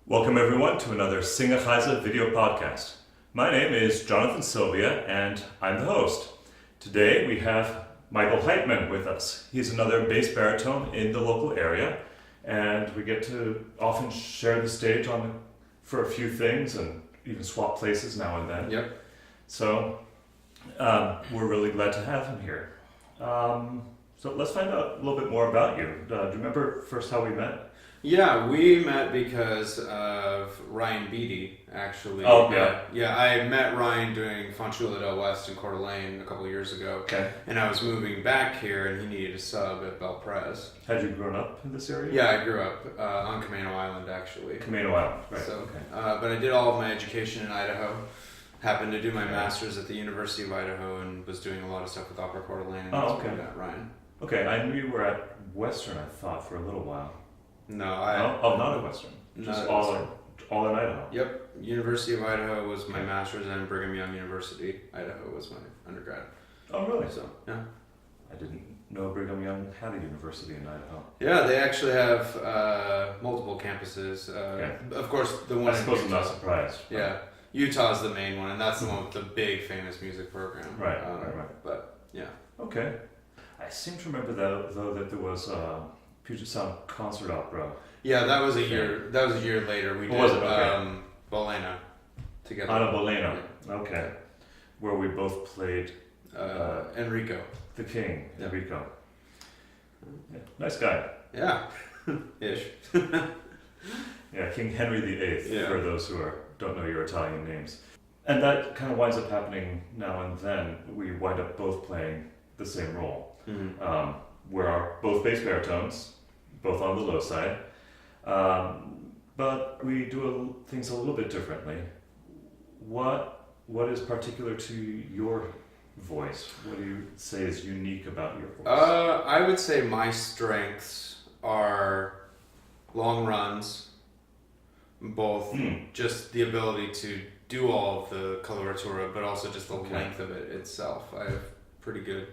Welcome everyone to another Singerreise video podcast. My name is Jonathan Sylvia and I'm the host. Today we have Michael Heitmann with us. He's another bass baritone in the local area and we get to often share the stage for a few things and even swap places now and then. Yep. So we're really glad to have him here. So let's find out a little bit more about you. Do you remember first how we met? Yeah, we met because of Ryan Beatty, actually. Oh, yeah. Yeah, I met Ryan doing Fanchula del West in Coeur d'Alene a couple of years ago. Okay. And I was moving back here, and he needed a sub at Belprez. Had you grown up in this area? Yeah, I grew up on Camano Island, actually. Camano Island, right. So, okay. But I did all of my education in Idaho. Happened to do my master's at the University of Idaho and was doing a lot of stuff with Opera Coeur d'Alene. And that's where I met Ryan. Okay, I knew you were at Western, I thought, for a little while. No, not at Western. Just all in Idaho. Yep. University of Idaho was my master's, and Brigham Young University, Idaho, was my undergrad. Oh, really? So, yeah. I didn't know Brigham Young had a university in Idaho. Yeah, they actually have multiple campuses. Of course, the one I suppose in I'm Utah. not surprised. Yeah. Utah's the main one, and that's the one with the big famous music program. Right. But, yeah. Okay. I seem to remember though that there was Puget Sound Concert Opera. Yeah, that was a year. That was a year later. We did Bolena together. Ana Bolena. Yeah. Okay. Where we both played Enrico, the King. Yeah. Enrico. Yeah. Nice guy. Yeah. Ish. Yeah, King Henry VIII. Yeah. For those who don't know your Italian names. And that kind of winds up happening now and then. We wind up both playing the same role. Mm-hmm. We're both bass baritones, both on the low side, but we do things a little bit differently. What is particular to your voice? What do you say is unique about your voice? I would say my strengths are long runs, both just the ability to do all of the coloratura, but also just the length of it itself. I have pretty good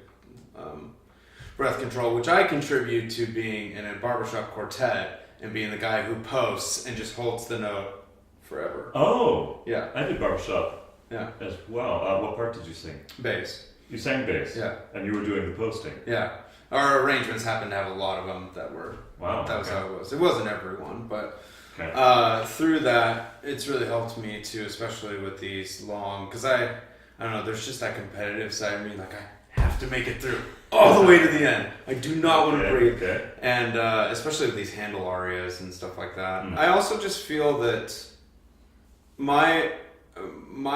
breath control, which I contribute to being in a barbershop quartet and being the guy who posts and just holds the note forever. Oh, yeah, I did barbershop as well. What part did you sing? Bass. You sang bass? Yeah. And you were doing the posting? Yeah. Our arrangements happened to have a lot of them that were, that was how it was. It wasn't everyone, but through that, it's really helped me too, especially with these long, because I don't know, there's just that competitive side of me, like I have to make it through all the way to the end. I do not want to breathe. Okay. And especially with these Handel arias and stuff like that. I also just feel that my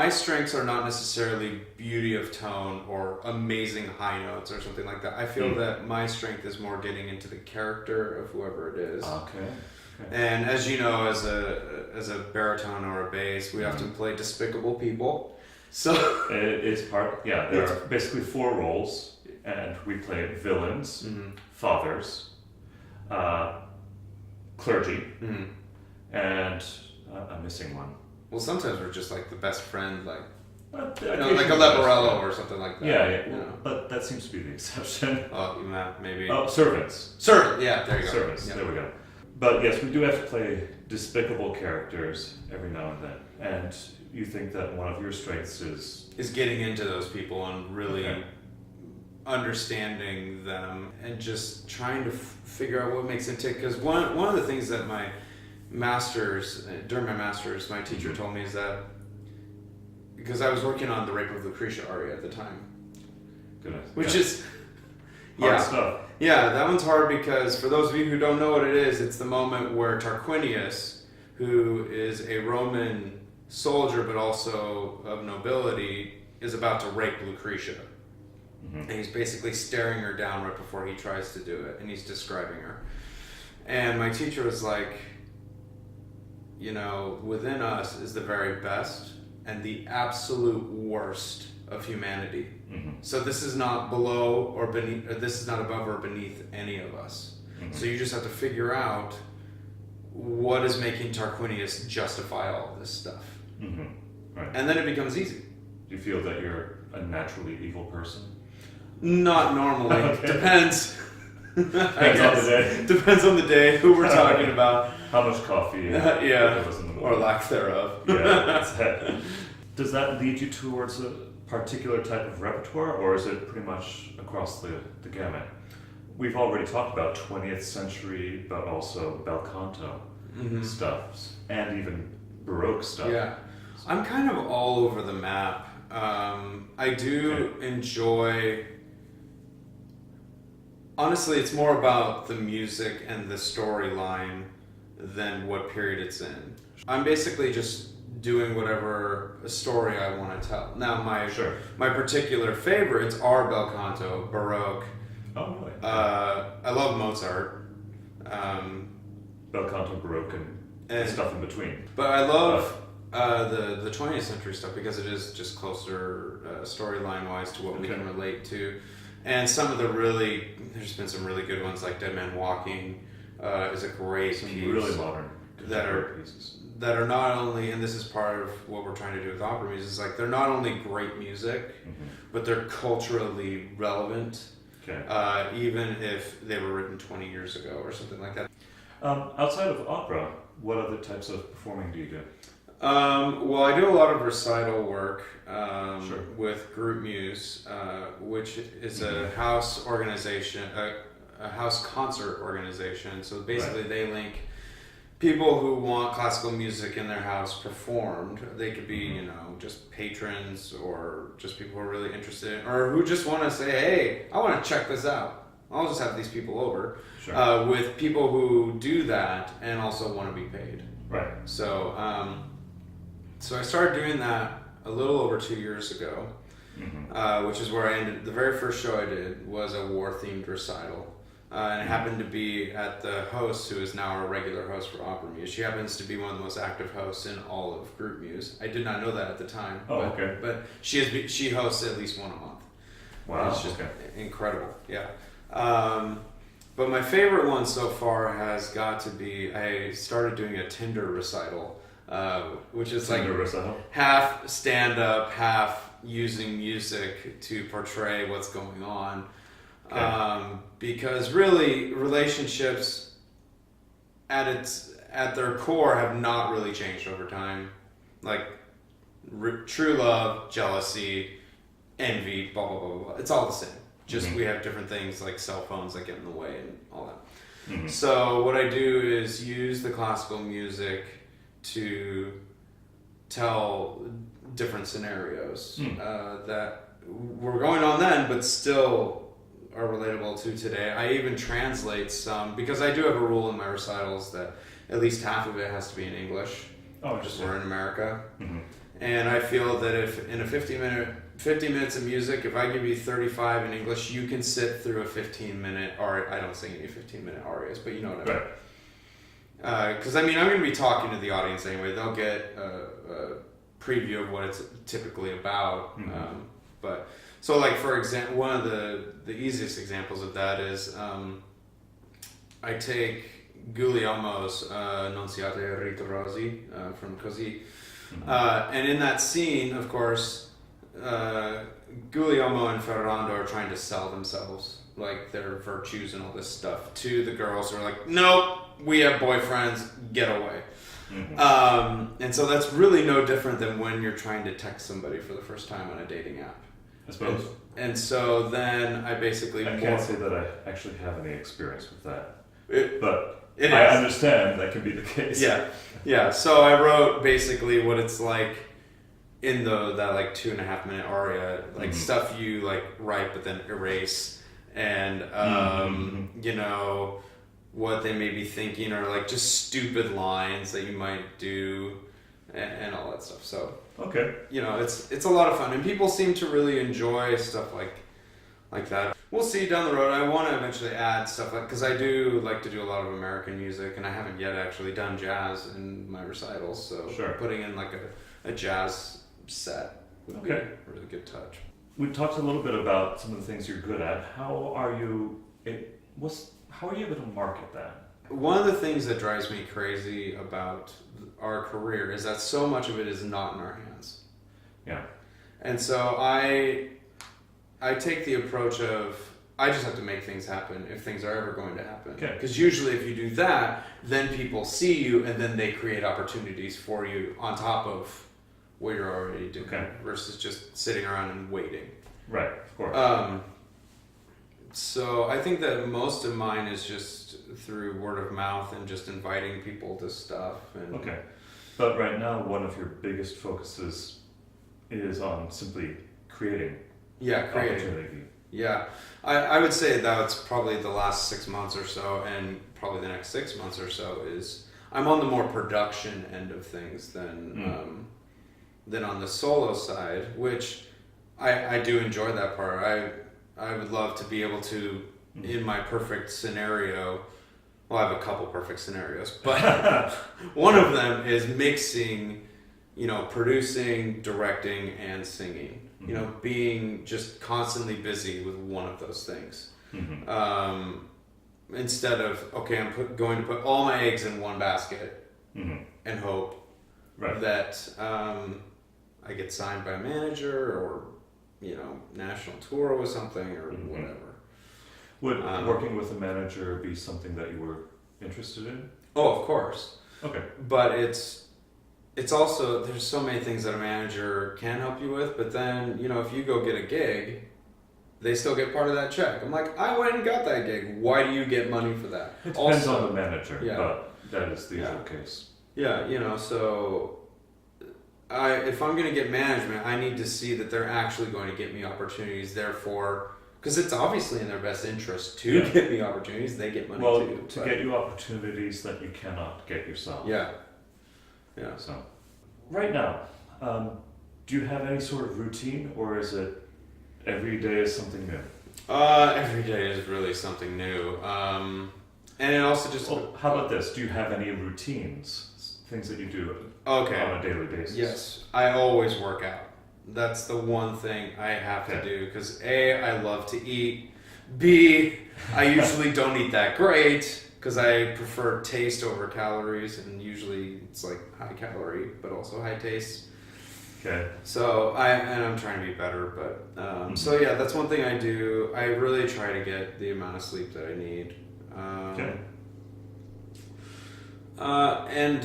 strengths are not necessarily beauty of tone or amazing high notes or something like that. I feel that my strength is more getting into the character of whoever it is. Okay. And as you know, as a baritone or a bass, we often play despicable people. So it's part. Yeah, there are basically four roles, and we play villains, fathers, clergy, and I'm missing one. Well, sometimes we're just like the best friend, like like a Occasionally Leporello or something like that. Yeah. You know? But that seems to be the exception. Oh, maybe. Oh, servants. Servant. Yeah, there you go. Servants. Yep. There we go. But yes, we do have to play despicable characters every now and then, and you think that one of your strengths is getting into those people and really understanding them and just trying to figure out what makes them tick. Because one of the things that during my master's, my teacher told me is that, because I was working on the Rape of Lucretia aria at the time. Goodness. Which is hard stuff. Yeah, that one's hard because for those of you who don't know what it is, it's the moment where Tarquinius, who is a Roman soldier but also of nobility, is about to rape Lucretia. And he's basically staring her down right before he tries to do it, and he's describing her. And my teacher was like, within us is the very best and the absolute worst of humanity. So this is not below or beneath, or this is not above or beneath any of us. So you just have to figure out what is making Tarquinius justify all this stuff. Right. And then it becomes easy. Do you feel that you're a naturally evil person? Not normally. Depends. Depends on the day. Depends on the day, who we're talking about. How much coffee yeah, or lack thereof. Yeah, that's it. Does that lead you towards a particular type of repertoire, or is it pretty much across the gamut? We've already talked about 20th century, but also bel canto stuff, and even Baroque stuff. Yeah, I'm kind of all over the map. I do enjoy... Honestly, it's more about the music and the storyline than what period it's in. I'm basically just doing whatever story I want to tell. Now, my particular favorites are bel canto, Baroque. Oh, really? I love Mozart. Bel canto, Baroque, and stuff in between. But I love the 20th century stuff because it is just closer storyline-wise to what we can relate to. And some of there's been some really good ones, like Dead Man Walking is a great piece. Really modern pieces. That are not only, and this is part of what we're trying to do with opera music, is like they're not only great music, but they're culturally relevant, even if they were written 20 years ago or something like that. Outside of opera, what other types of performing do you do? Well, I do a lot of recital work with Group Muse, which is a house organization, a house concert organization. So basically they link people who want classical music in their house performed. They could be, just patrons or just people who are really interested or who just want to say, hey, I want to check this out. I'll just have these people over with people who do that and also want to be paid. Right. So I started doing that a little over 2 years ago, which is where I ended. The very first show I did was a war-themed recital. And it happened to be at the host, who is now our regular host for Opera Muse. She happens to be one of the most active hosts in all of Group Muse. I did not know that at the time. But she hosts at least one a month. Wow. It's just incredible. Yeah. But my favorite one so far has got to be, I started doing a Tinder recital, which is like half stand-up, half using music to portray what's going on. Because really, relationships at their core have not really changed over time. Like true love, jealousy, envy, blah, blah, blah, blah. It's all the same. Just we have different things like cell phones that get in the way and all that. So what I do is use the classical music to tell different scenarios that were going on then, but still are relatable to today. I even translate some, because I do have a rule in my recitals that at least half of it has to be in English. Just we're in America. And I feel that if in a 50 minutes of music, if I give you 35 in English, you can sit through a 15-minute aria. I don't sing any 15-minute arias, but you know what I mean. Because I'm going to be talking to the audience anyway. They'll get a preview of what it's typically about. So, like, for example, one of the easiest examples of that is I take Guglielmo's Nunziata Ritorrosi from Così. And in that scene, of course, Guglielmo and Ferrando are trying to sell themselves, like their virtues and all this stuff, to the girls who are like, nope, we have boyfriends, get away. And so that's really no different than when you're trying to text somebody for the first time on a dating app. I suppose. And so then I basically... I can't say that I actually have any experience with that. I understand that can be the case. Yeah. So I wrote basically what it's like in that like 2.5 minute aria, like stuff you like write but then erase, and what they may be thinking, or like just stupid lines that you might do, and all that stuff. So it's a lot of fun, and people seem to really enjoy stuff like that. We'll see down the road. I want to eventually add stuff because I do like to do a lot of American music, and I haven't yet actually done jazz in my recitals. So putting in like a jazz set would be a really good touch. We talked a little bit about some of the things you're good at. How are you able to market that? One of the things that drives me crazy about our career is that so much of it is not in our hands. Yeah. And so I take the approach of I just have to make things happen if things are ever going to happen. Okay. Because usually if you do that, then people see you and then they create opportunities for you on top of what you're already doing versus just sitting around and waiting. Right, of course. So I think that most of mine is just through word of mouth and just inviting people to stuff. And okay. But right now, one of your biggest focuses is on simply creating. Yeah, creating. Opportunity. Yeah. I would say that's probably the last 6 months or so, and probably the next 6 months or so is I'm on the more production end of things than on the solo side, which I do enjoy that part. I would love to be able to, in my perfect scenario, well, I have a couple perfect scenarios, but one of them is mixing, producing, directing, and singing. Being just constantly busy with one of those things. Instead of, okay, I'm going to put all my eggs in one basket and hope that I get signed by a manager or, national tour with something or whatever. Would working with a manager be something that you were interested in? Oh, of course. Okay. But it's also, there's so many things that a manager can help you with, but then, if you go get a gig, they still get part of that check. I'm like, I went and got that gig. Why do you get money for that? It depends on the manager, but that is the usual case. Yeah, so if I'm going to get management, I need to see that they're actually going to get me opportunities. Therefore, because it's obviously in their best interest to get me opportunities, they get money too. To get you opportunities that you cannot get yourself. Yeah. So, right now, do you have any sort of routine, or is it every day is something new? Every day is really something new. And it also just... Well, how about this? Do you have any routines? Things that you do on a daily basis? Yes. I always work out. That's the one thing I have to do. Because A, I love to eat. B, I usually don't eat that great. Because I prefer taste over calories. And usually it's like high calorie, but also high taste. Okay. So I'm trying to be better, but so yeah, that's one thing I do. I really try to get the amount of sleep that I need. And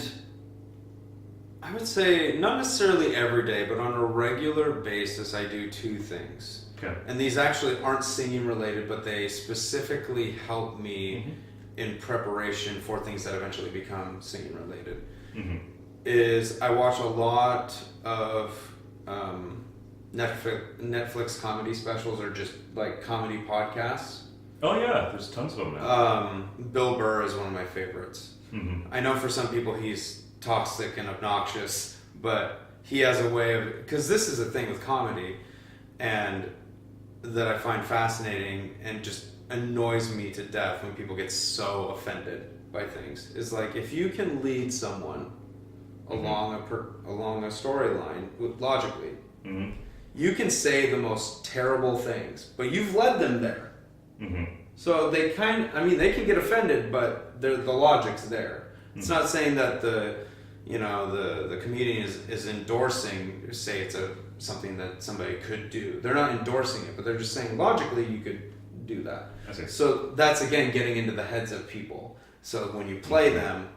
I would say not necessarily every day, but on a regular basis, I do two things. Okay. And these actually aren't singing related, but they specifically help me in preparation for things that eventually become singing related. Is I watch a lot of Netflix comedy specials or just like comedy podcasts. Oh yeah, there's tons of them now. Bill Burr is one of my favorites. I know for some people he's toxic and obnoxious, but he has a way of, because this is a thing with comedy and that I find fascinating and just annoys me to death when people get so offended by things, is like if you can lead someone along a storyline logically, you can say the most terrible things, but you've led them there. So they they can get offended, but the logic's there. It's not saying that the comedian is endorsing, say it's something that somebody could do. They're not endorsing it, but they're just saying logically you could do that. So that's again getting into the heads of people. So when you play them,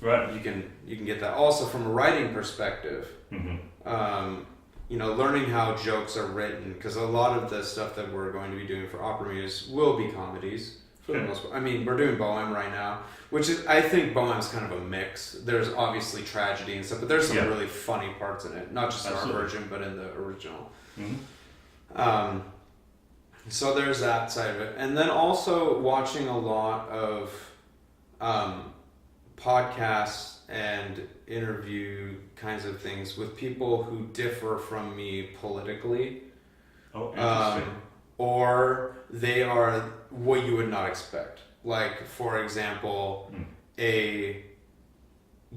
you can get that. Also from a writing perspective, learning how jokes are written, because a lot of the stuff that we're going to be doing for Opera Muse will be comedies for the most part. I mean, we're doing Bohem right now, which is, I think Bohem's kind of a mix. There's obviously tragedy and stuff, but there's some really funny parts in it, not just in our version, but in the original. So there's that side of it. And then also watching a lot of podcasts and interview kinds of things with people who differ from me politically. Oh, interesting. Or they are what you would not expect. Like, for example, a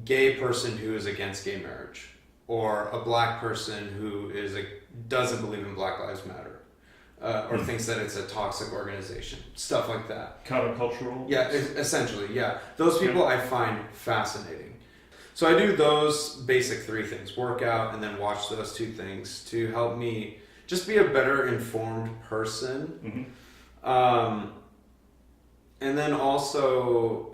gay person who is against gay marriage, or a black person who doesn't believe in Black Lives Matter, or thinks that it's a toxic organization, stuff like that. Countercultural? Yeah, essentially, yeah. Those people I find fascinating. So I do those basic three things, work out and then watch those two things to help me just be a better informed person. And then also,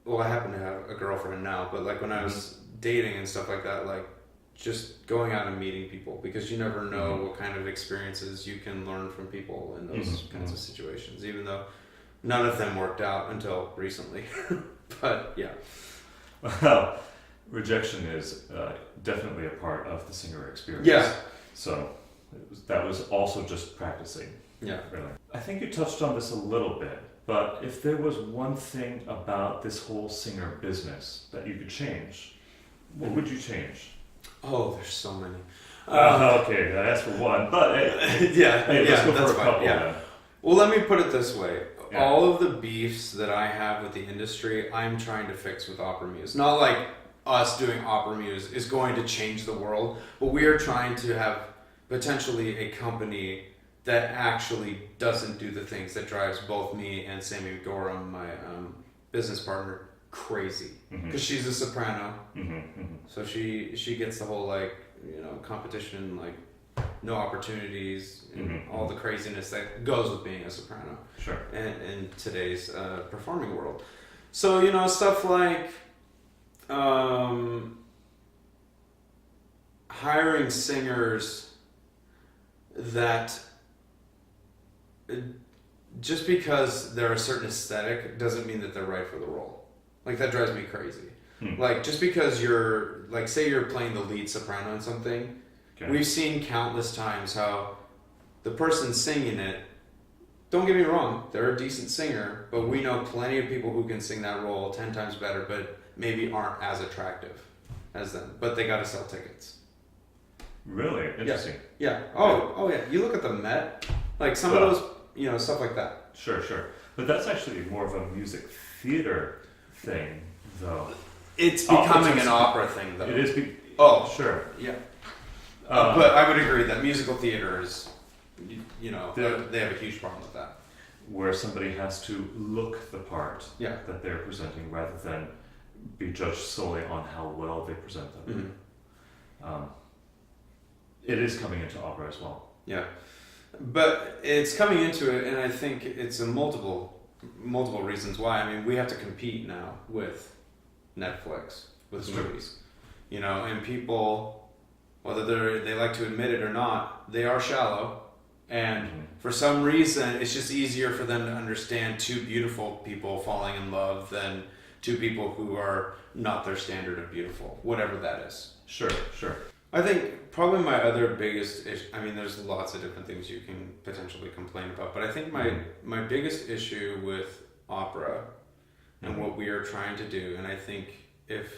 well, I happen to have a girlfriend now, but like when I was dating and stuff like that, like just going out and meeting people, because you never know what kind of experiences you can learn from people in those kinds of situations, even though none of them worked out until recently. But yeah. Well, rejection is definitely a part of the singer experience. Yeah. So that was also just practicing. Yeah. Really. I think you touched on this a little bit, but if there was one thing about this whole singer business that you could change, what would you change? Oh, there's so many. Okay, I asked for one, but let's go for a couple. Then. Well, let me put it this way. Yeah. All of the beefs that I have with the industry, I'm trying to fix with Opera Muse. Not like us doing Opera Muse is going to change the world, but we are trying to have potentially a company that actually doesn't do the things that drives both me and Sammy Gorham, my business partner, crazy. Because she's a soprano, so she gets the whole like competition, like no opportunities, and all the craziness that goes with being a soprano. Sure. And in today's performing world, so stuff like hiring singers that just because they're a certain aesthetic doesn't mean that they're right for the role. Like that drives me crazy. Like just because you're like, say you're playing the lead soprano in something, we've seen countless times how the person singing it, don't get me wrong, they're a decent singer, but we know plenty of people who can sing that role 10 times better, but maybe aren't as attractive as them, but they got to sell tickets. Really? Interesting. Yeah. Oh yeah. You look at the Met, like some of those, stuff like that. Sure. But that's actually more of a music theater thing, though. It's becoming an opera thing, though. It is. Sure. Yeah. But I would agree that musical theater is, they have a huge problem with that. Where somebody has to look the part that they're presenting rather than be judged solely on how well they present them. It is coming into opera as well. Yeah. But it's coming into it, and I think it's a multiple reasons why. I mean, we have to compete now with Netflix, with movies. And people, whether they like to admit it or not, they are shallow. And for some reason, it's just easier for them to understand two beautiful people falling in love than two people who are not their standard of beautiful, whatever that is. Sure. I think probably my other biggest issue, I mean, there's lots of different things you can potentially complain about, but I think my biggest issue with opera and what we are trying to do, and I think if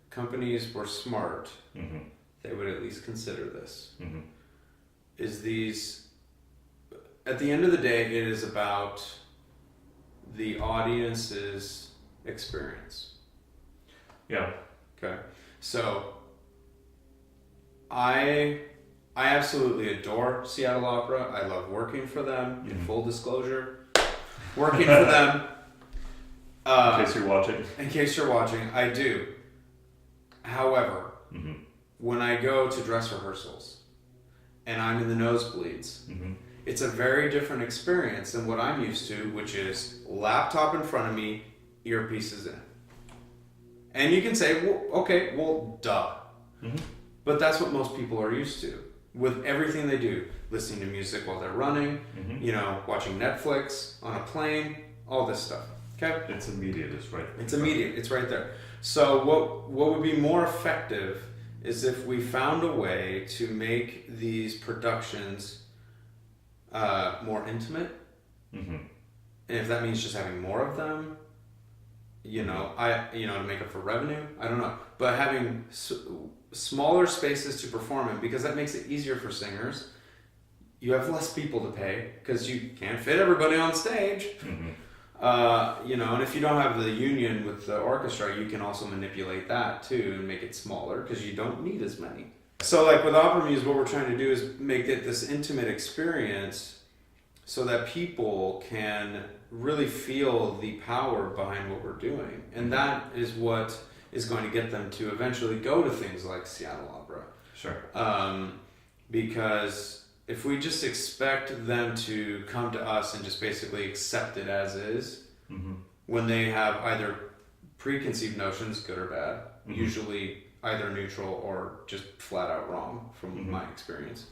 companies were smart, they would at least consider this, is these, at the end of the day, it is about the audience's experience. Yeah. Okay. So I absolutely adore Seattle Opera. I love working for them, in full disclosure. Working for them. In case you're watching. In case you're watching, I do. However, when I go to dress rehearsals and I'm in the nosebleeds, it's a very different experience than what I'm used to, which is laptop in front of me, earpieces in. And you can say, well, duh. But that's what most people are used to with everything they do. Listening to music while they're running, watching Netflix, on a plane, all this stuff. Okay? It's immediate, it's right there. It's immediate, it's right there. So what would be more effective is if we found a way to make these productions more intimate. And if that means just having more of them, to make up for revenue, I don't know. But having smaller spaces to perform in, because that makes it easier for singers. You have less people to pay because you can't fit everybody on stage. And if you don't have the union with the orchestra, you can also manipulate that too and make it smaller because you don't need as many. So like with Opera Muse, what we're trying to do is make it this intimate experience so that people can really feel the power behind what we're doing. And that is what is going to get them to eventually go to things like Seattle Opera. Sure. Because if we just expect them to come to us and just basically accept it as is, when they have either preconceived notions, good or bad, usually either neutral or just flat out wrong from my experience.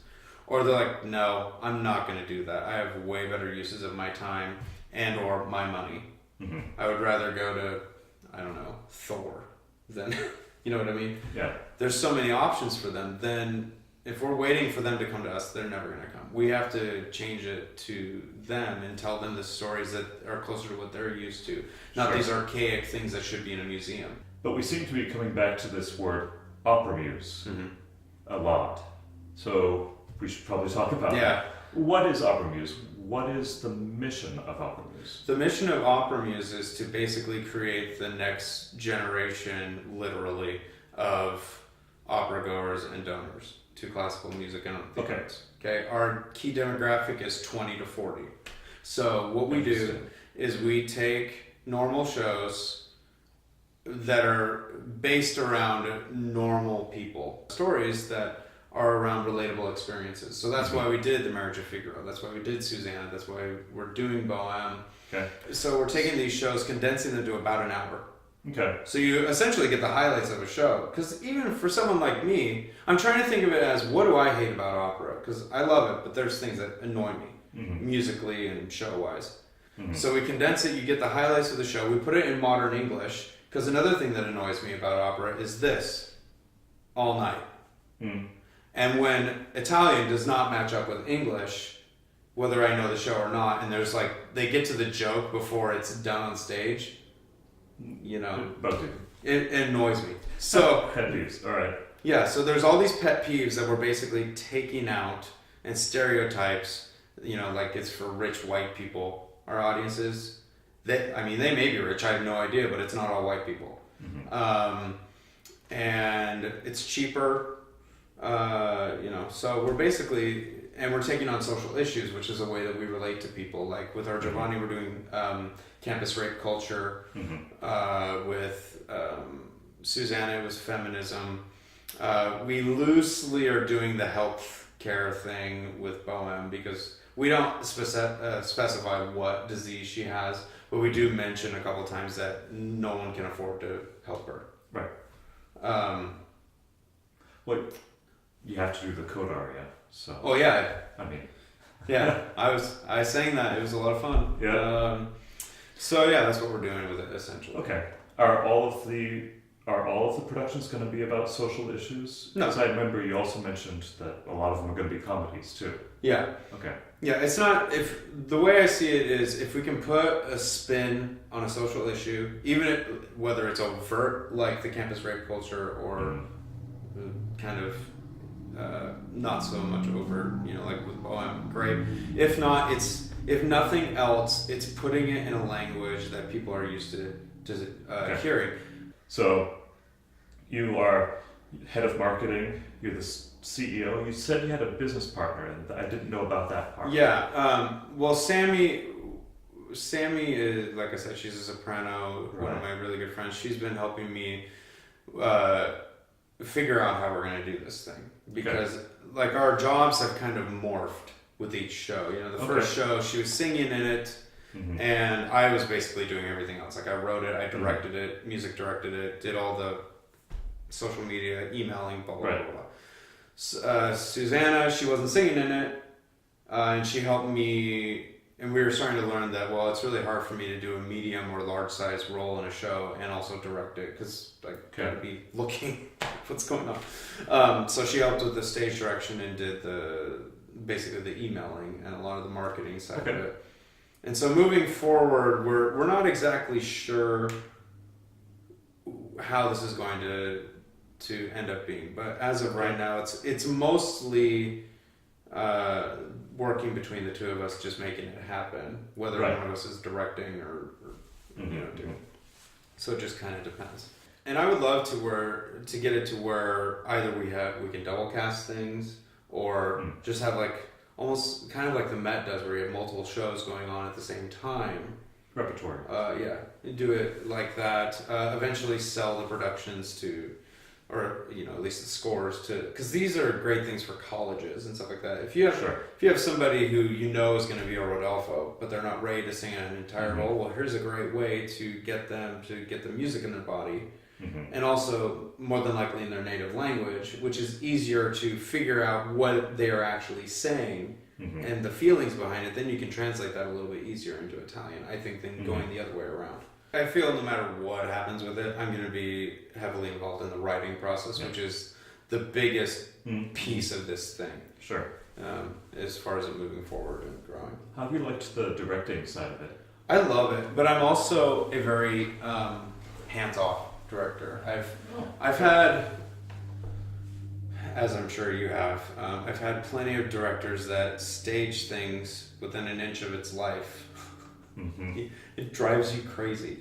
Or they're like, no, I'm not going to do that. I have way better uses of my time and or my money. I would rather go to, I don't know, Thor than, you know what I mean? Yeah. There's so many options for them. Then if we're waiting for them to come to us, they're never going to come. We have to change it to them and tell them the stories that are closer to what they're used to. Not these archaic things that should be in a museum. But we seem to be coming back to this word opera muse a lot. So we should probably talk about it. What is opera muse? What is the mission of opera muse? The mission of opera muse is to basically create the next generation, literally, of opera goers and donors to classical music and the arts. Okay. Our key demographic is 20 to 40. So what we do is we take normal shows that are based around normal people, stories that are around relatable experiences. So that's why we did The Marriage of Figaro. That's why we did Susanna. That's why we're doing Bohème. Okay. So we're taking these shows, condensing them to about an hour. Okay. So you essentially get the highlights of a show. Because even for someone like me, I'm trying to think of it as, what do I hate about opera? Because I love it, but there's things that annoy me, musically and show-wise. So we condense it, you get the highlights of the show, we put it in modern English, because another thing that annoys me about opera is this, all night. And when Italian does not match up with English, whether I know the show or not, and there's like, they get to the joke before it's done on stage, you know, it annoys me. So pet peeves, all right. Yeah, so there's all these pet peeves that we're basically taking out, and stereotypes, you know, like it's for rich white people, our audiences. They may be rich, I have no idea, but it's not all white people. And it's cheaper. You know, so we're basically, and we're taking on social issues, which is a way that we relate to people. Like with our Giovanni, we're doing campus rape culture. With Susanna, it was feminism. We loosely are doing the health care thing with Bohème because we don't specify what disease she has, but we do mention a couple times that no one can afford to help her. Right. Well, you have to do the coda aria, so. Oh yeah. I mean. Yeah, I sang that. It was a lot of fun. Yeah. So yeah, that's what we're doing with it essentially. Okay. Are all of the productions going to be about social issues? No. Because I remember you also mentioned that a lot of them are going to be comedies too. Yeah. Okay. Yeah, it's not, the way I see it is, if we can put a spin on a social issue, even whether it's overt, like the campus rape culture, or kind of not so much overt, you know, like with Bohème, great. If not, if nothing else, it's putting it in a language that people are used to hearing. So, you are head of marketing, you're the CEO. You said you had a business partner, and I didn't know about that part. Yeah, well, Sammy is, like I said, she's a soprano, one of my really good friends. She's been helping me figure out how we're going to do this thing. Because, like, our jobs have kind of morphed with each show. You know, the first show, she was singing in it, and I was basically doing everything else. Like, I wrote it, I directed it, music directed it, did all the social media, emailing, blah, blah, blah, blah. Susanna, she wasn't singing in it, and she helped me, and we were starting to learn that, well, it's really hard for me to do a medium or large size role in a show and also direct it, because I gotta be looking what's going on. So she helped with the stage direction and did basically the emailing and a lot of the marketing side of it. And so moving forward, we're not exactly sure how this is going to end up being, but as of right now, it's mostly working between the two of us, just making it happen, whether one of us is directing or you know, doing. So it just kind of depends. And I would love to get it to where either we can double cast things, or just have like almost kind of like the Met does, where you have multiple shows going on at the same time. Repertoire. Yeah, do it like that. Eventually sell the productions to or at least the scores because these are great things for colleges and stuff like that. If you have Sure. if you have somebody who is going to be a Rodolfo, but they're not ready to sing an entire role, well, here's a great way to get them to get the music in their body, and also more than likely in their native language, which is easier to figure out what they are actually saying and the feelings behind it. Then you can translate that a little bit easier into Italian, I think, than going the other way around. I feel no matter what happens with it, I'm going to be heavily involved in the writing process, which is the biggest piece of this thing. Sure. As far as it moving forward and growing. How have you liked the directing side of it? I love it, but I'm also a very hands-off director. I've had, as I'm sure you have, I've had plenty of directors that stage things within an inch of its life. It drives you crazy.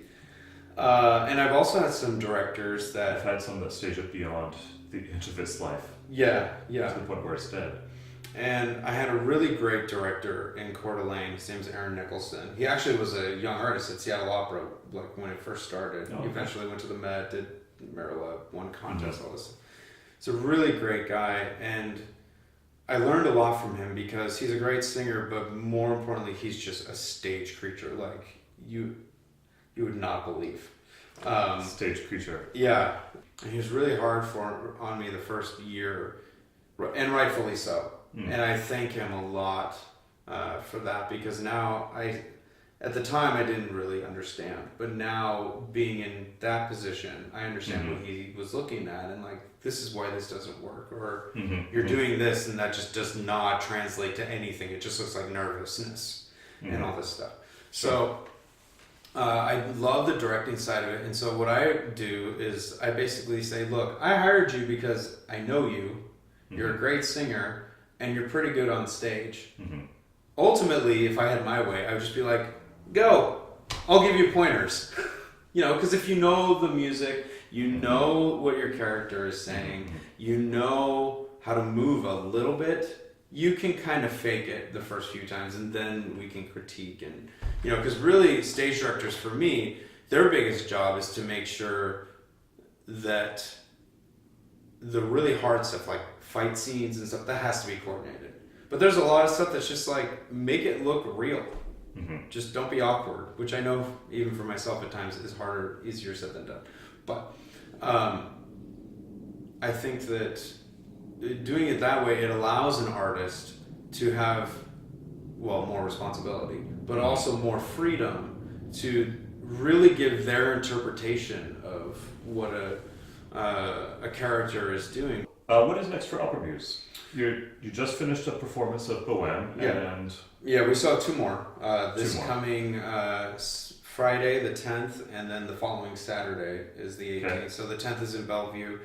And I've also had some directors that... I've had some that stage it beyond the inch of its life. Yeah. To the point where it's dead. And I had a really great director in Coeur d'Alene. His name's Aaron Nicholson. He actually was a young artist at Seattle Opera, like when it first started. He eventually went to the Met, did Marilla, won contests, all this. He's a really great guy, and I learned a lot from him because he's a great singer, but more importantly, he's just a stage creature. Like you would not believe. Stage creature. Yeah, and he was really hard on me the first year, and rightfully so. And I thank him a lot for that, because now at the time I didn't really understand, but now being in that position, I understand what he was looking at, and like, this is why this doesn't work, or you're doing this and that just does not translate to anything. It just looks like nervousness and all this stuff. So I love the directing side of it. And so what I do is I basically say, look, I hired you because I know you, you're a great singer, and you're pretty good on stage. Ultimately, if I had my way, I would just be like, go, I'll give you pointers. Because if you know the music, you know what your character is saying, you know how to move a little bit, you can kind of fake it the first few times, and then we can critique. And because really stage directors, for me, their biggest job is to make sure that the really hard stuff, like fight scenes and stuff, that has to be coordinated. But there's a lot of stuff that's just like, make it look real. Just don't be awkward, which I know even for myself at times is easier said than done. But I think that doing it that way, it allows an artist to have, more responsibility, but also more freedom to really give their interpretation of what a character is doing. What is next for Opera Muse? You just finished a performance of Bohème, and... Yeah, we saw two more. This Two more. Coming Friday, the 10th, and then the following Saturday is the 18th. Okay. So the 10th is in Bellevue,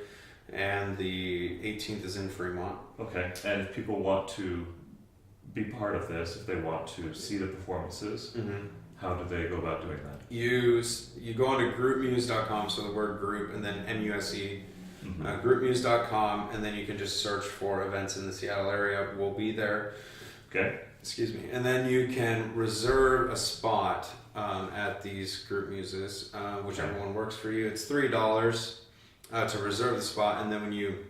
and the 18th is in Fremont. Okay, and if people want to be part of this, if they want to see the performances, how do they go about doing that? You go onto groupmuse.com, so the word group, and then MUSE, groupmuse.com, and then you can just search for events in the Seattle area. We'll be there. Okay. Excuse me. And then you can reserve a spot at these group muses, whichever one works for you. It's $3 to reserve the spot, and then when you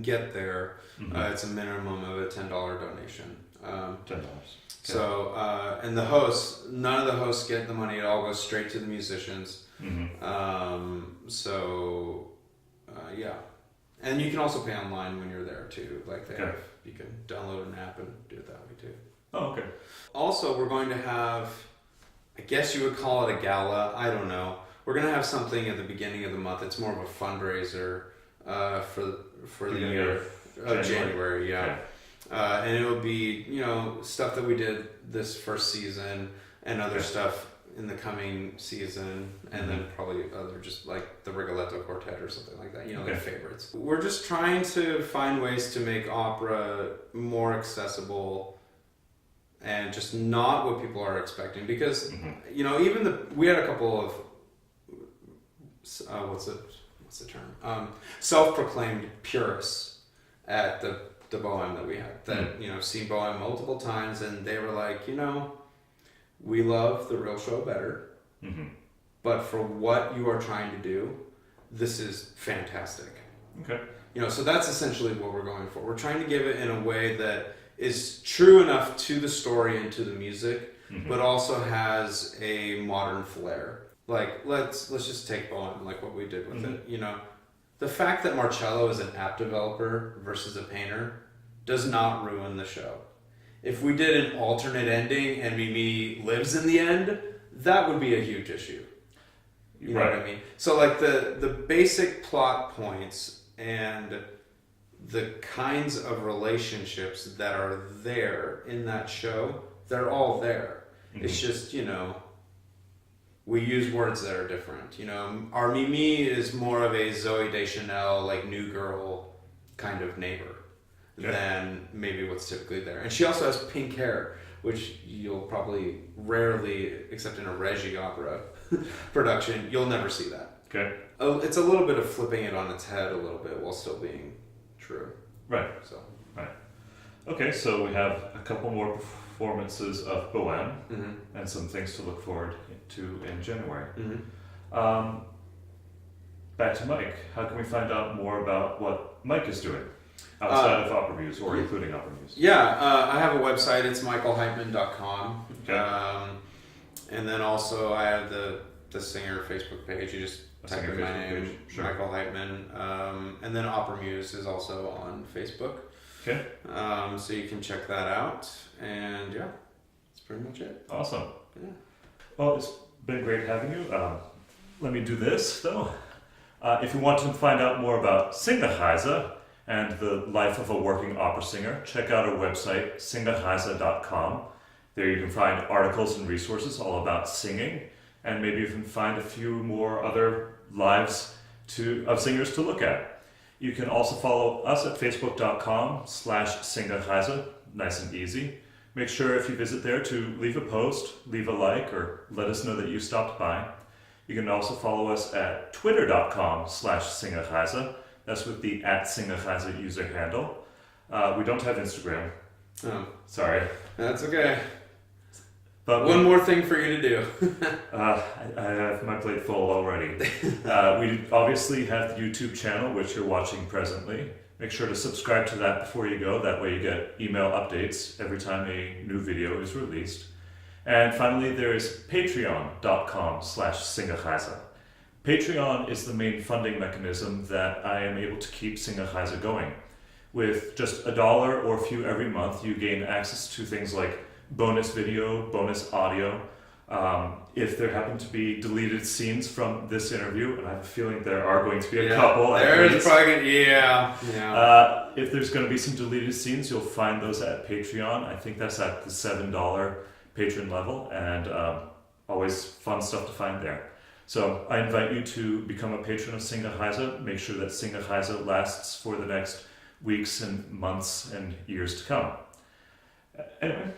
get there, it's a minimum of a $10 donation. $10. So, and none of the hosts get the money. It all goes straight to the musicians. Yeah. And you can also pay online when you're there too. Like you can download an app and do it that way too. Oh, okay. Also, we're going to have, I guess you would call it a gala. I don't know. We're going to have something at the beginning of the month. It's more of a fundraiser for the year of January. Yeah. Okay. And it will be, stuff that we did this first season and other stuff in the coming season, and then probably other, just like the Rigoletto Quartet or something like that, their favorites. We're just trying to find ways to make opera more accessible and just not what people are expecting, because, we had a couple of, what's the term? Self-proclaimed purists at the Bohème that we had that, seen Bohème multiple times, and they were like, we love the real show better, but for what you are trying to do, this is fantastic. Okay. So that's essentially what we're going for. We're trying to give it in a way that is true enough to the story and to the music, but also has a modern flair. Like, let's just take Bohem, like what we did with it. The fact that Marcello is an app developer versus a painter does not ruin the show. If we did an alternate ending and Mimi lives in the end, that would be a huge issue. You know what I mean? So like the basic plot points and the kinds of relationships that are there in that show, they're all there. It's just, we use words that are different. Our Mimi is more of a Zooey Deschanel, like new girl kind of neighbor than maybe what's typically there. And she also has pink hair, which you'll probably rarely, except in a Regie opera production, you'll never see that. Okay. It's a little bit of flipping it on its head a little bit while still being true. Right. Okay, so we have a couple more performances of Bohem and some things to look forward to in January. Back to Mike. How can we find out more about what Mike is doing outside of opera reviews or including opera reviews? I have a website. It's michaelheitmann.com. Okay. And then also I have the Singer Facebook page. You just type in my name, Michael Heitmann. And then Opera Muse is also on Facebook. Okay. So you can check that out. And that's pretty much it. Awesome. Yeah. Well, it's been great having you. Let me do this, though. If you want to find out more about Singerreise and the life of a working opera singer, check out our website, singerreise.com. There you can find articles and resources all about singing, and maybe even find a few more other lives of singers to look at. You can also follow us at facebook.com/Singerreise, nice and easy. Make sure if you visit there to leave a post, leave a like, or let us know that you stopped by. You can also follow us at twitter.com/Singerreise. That's with the @Singerreise user handle. We don't have Instagram. Oh. Sorry. That's okay. But one more thing for you to do. I have my plate full already. We obviously have the YouTube channel, which you're watching presently. Make sure to subscribe to that before you go. That way you get email updates every time a new video is released. And finally, there is patreon.com/Singerreise. Patreon is the main funding mechanism that I am able to keep Singerreise going. With just $1 or a few every month, you gain access to things like bonus video, bonus audio. If there happen to be deleted scenes from this interview, and I have a feeling there are going to be a couple. There's probably if there's going to be some deleted scenes, you'll find those at Patreon. I think that's at the $7 patron level, and always fun stuff to find there. So I invite you to become a patron of Singerreise. Make sure that Singerreise lasts for the next weeks and months and years to come. Anyway,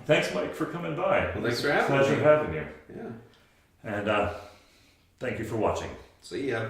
thanks, Mike, for coming by. Well, thanks for having me. Pleasure having you. Yeah. And thank you for watching. See ya.